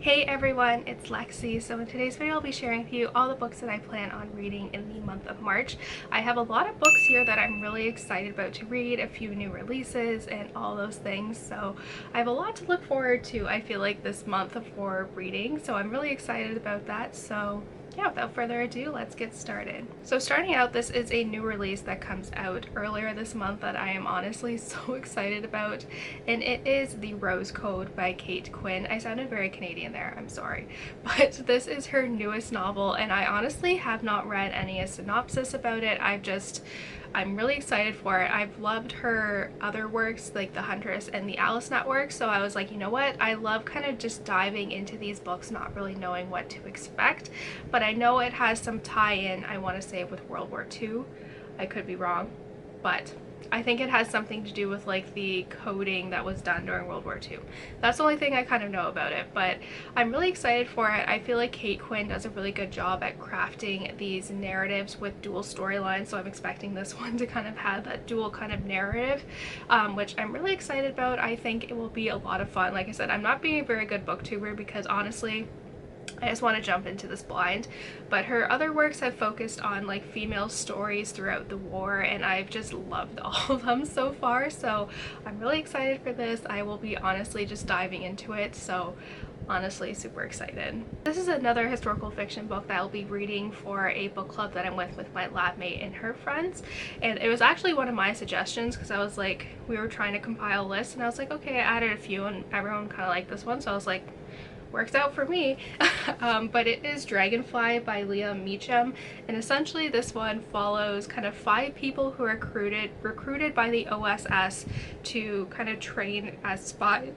Hey everyone, it's Lexie. So in today's video I'll be sharing with you all the books that I plan on reading in the month of March. I have a lot of books here that I'm really excited about to read, a few new releases and all those things. So I have a lot to look forward to, I feel like, this month for reading. So I'm really excited about that. So yeah, without further ado, let's get started. So starting out, this is a new release that comes out earlier this month that I am honestly so excited about, and it is The Rose Code by Quinn. I sounded very Canadian there, I'm sorry, but this is her newest novel, and I honestly have not read any synopsis about it. I'm really excited for it. I've loved her other works like The Huntress and The Alice Network, so I was like, you know what, I love kind of just diving into these books not really knowing what to expect, but I know it has some tie-in, I want to say, with World War II. I could be wrong, but I think it has something to do with like the coding that was done during World War II. That's the only thing I kind of know about it, but I'm really excited for it. I feel like Quinn does a really good job at crafting these narratives with dual storylines, so I'm expecting this one to kind of have that dual kind of narrative, which I'm really excited about. I think it will be a lot of fun. Like I said, I'm not being a very good booktuber because honestly I just want to jump into this blind, but her other works have focused on like female stories throughout the war, and I've just loved all of them so far, so I'm really excited for this. I will be honestly just diving into it, so honestly super excited. This is another historical fiction book that I'll be reading for a book club that I'm with my lab mate and her friends, and it was actually one of my suggestions because I was like, we were trying to compile a list and I was like, okay, I added a few and everyone kind of liked this one, so I was like, works out for me. But it is Dragonfly by Leila Meacham, and essentially this one follows kind of 5 people who are recruited by the OSS to kind of train as spies.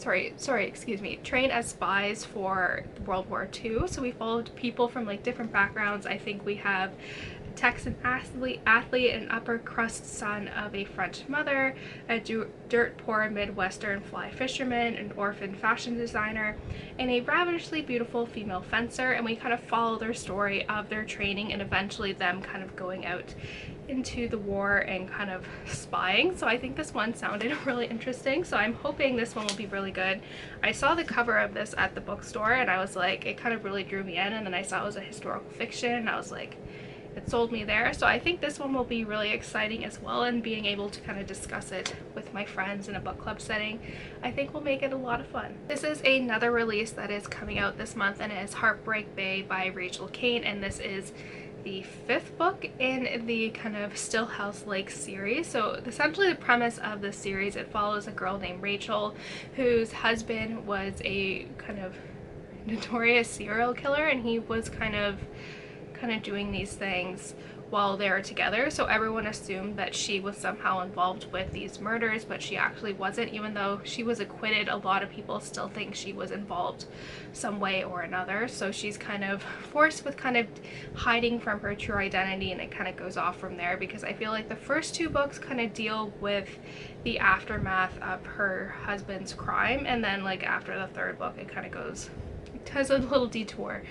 Train as spies for World War II. So we followed people from like different backgrounds. I think we have a Texan athlete, an upper crust son of a French mother, a dirt poor Midwestern fly fisherman, an orphan fashion designer, and a ravishingly beautiful female fencer, and we kind of follow their story of their training and eventually them kind of going out into the war and kind of spying. So I think this one sounded really interesting, so I'm hoping this one will be really good. I saw the cover of this at the bookstore and I was like, it kind of really drew me in, and then I saw it was a historical fiction and I was like, it sold me there. So I think this one will be really exciting as well, and being able to kind of discuss it with my friends in a book club setting I think will make it a lot of fun. This is another release that is coming out this month, and it is Heartbreak Bay by Caine, and this is the 5th book in the kind of Still House Lake series. So essentially the premise of this series, it follows a girl named Rachel whose husband was a kind of notorious serial killer, and he was kind of doing these things while they were together, so everyone assumed that she was somehow involved with these murders, but she actually wasn't. Even though she was acquitted, a lot of people still think she was involved some way or another, so she's kind of forced with kind of hiding from her true identity, and it kind of goes off from there, because I feel like the first 2 books kind of deal with the aftermath of her husband's crime, and then like after the 3rd book it kind of goes, has a little detour.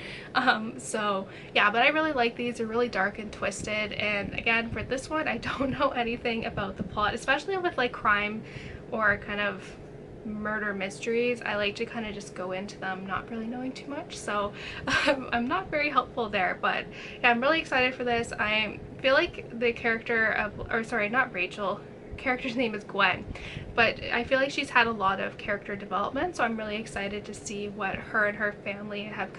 So yeah, but I really like these. They're really dark and twisted, and again, for this one I don't know anything about the plot, especially with like crime or kind of murder mysteries. I like to kind of just go into them not really knowing too much, so I'm not very helpful there. But yeah, I'm really excited for this. I feel like the character of, or sorry, not Rachel, character's name is Gwen, but I feel like she's had a lot of character development, so I'm really excited to see what her and her family have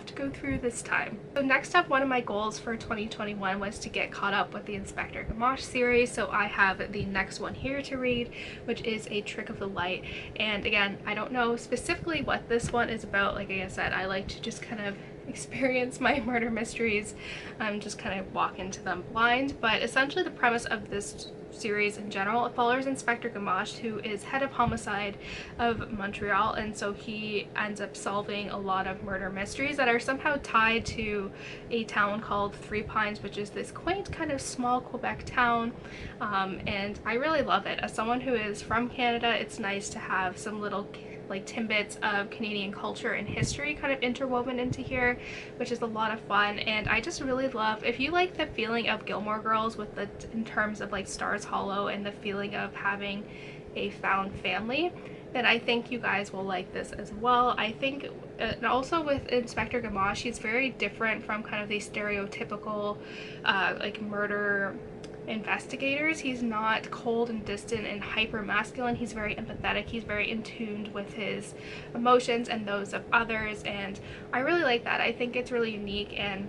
to go through this time. So next up, one of my goals for 2021 was to get caught up with the Inspector Gamache series, so I have the next one here to read, which is A Trick of the Light. And again, I don't know specifically what this one is about. Like I said, I like to just kind of experience my murder mysteries, just kind of walk into them blind. But essentially the premise of this series in general, it follows Inspector Gamache, who is head of homicide of Montreal, and so he ends up solving a lot of murder mysteries that are somehow tied to a town called Three Pines, which is this quaint kind of small Quebec town, and I really love it. As someone who is from Canada, it's nice to have some little like tidbits of Canadian culture and history kind of interwoven into here, which is a lot of fun. And I just really love, if you like the feeling of Gilmore Girls with the, in terms of like Stars Hollow and the feeling of having a found family, then I think you guys will like this as well. I think And also with Inspector Gamache, he's very different from kind of the stereotypical like murder investigators. He's not cold and distant and hyper masculine. He's very empathetic. He's very in tune with his emotions and those of others, and I really like that. I think it's really unique, and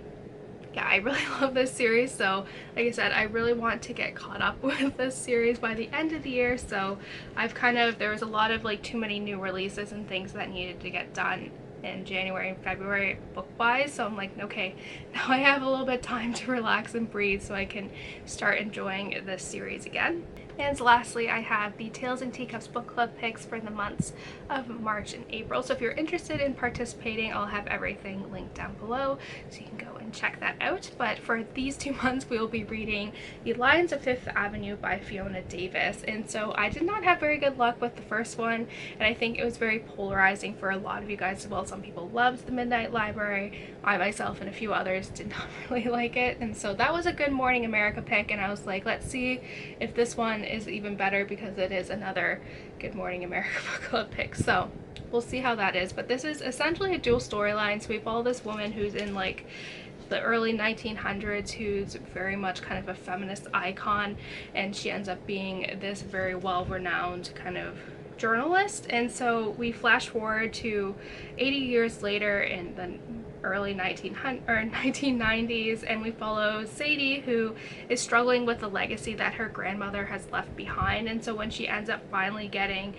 yeah, I really love this series. So like I said, I really want to get caught up with this series by the end of the year. So I've there was a lot of like too many new releases and things that needed to get done in January and February book wise, so I'm like, okay, now I have a little bit of time to relax and breathe so I can start enjoying this series again. And lastly, I have the Tales and Teacups book club picks for the months of March and April. So if you're interested in participating, I'll have everything linked down below so you can go and check that out. But for these 2 months, we will be reading The Lions of Fifth Avenue by Fiona Davis. And so I did not have very good luck with the first one, and I think it was very polarizing for a lot of you guys as well. Some people loved The Midnight Library. I myself and a few others did not really like it. And so that was a Good Morning America pick, and I was like, let's see if this one is even better, because it is another Good Morning America book club pick. So we'll see how that is. But this is essentially a dual storyline. So we follow this woman who's in like the early 1900s, who's very much kind of a feminist icon, and she ends up being this very well-renowned kind of journalist. And so we flash forward to 80 years later in the early 1990s, and we follow Sadie, who is struggling with the legacy that her grandmother has left behind. And so when she ends up finally getting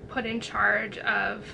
put in charge of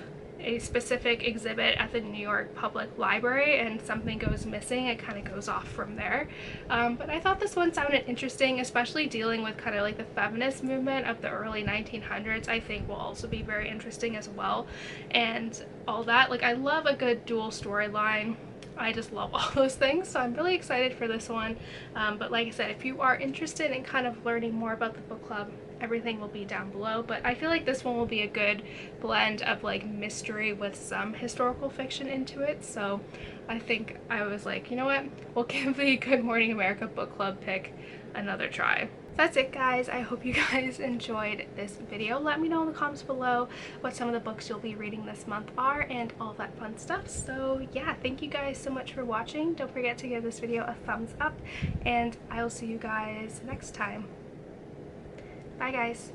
a specific exhibit at the New York Public Library and something goes missing, it kind of goes off from there. But I thought this one sounded interesting, especially dealing with kind of like the feminist movement of the early 1900s. I think will also be very interesting as well, and all that. Like, I love a good dual storyline. I just love all those things, so I'm really excited for this one. But like I said, if you are interested in kind of learning more about the book club, everything will be down below. But I feel like this one will be a good blend of like mystery with some historical fiction into it. So I think I was like, you know what, we'll give the Good Morning America book club pick another try. That's it, guys. I hope you guys enjoyed this video. Let me know in the comments below what some of the books you'll be reading this month are and all that fun stuff. So yeah, thank you guys so much for watching. Don't forget to give this video a thumbs up, and I will see you guys next time. Bye, guys.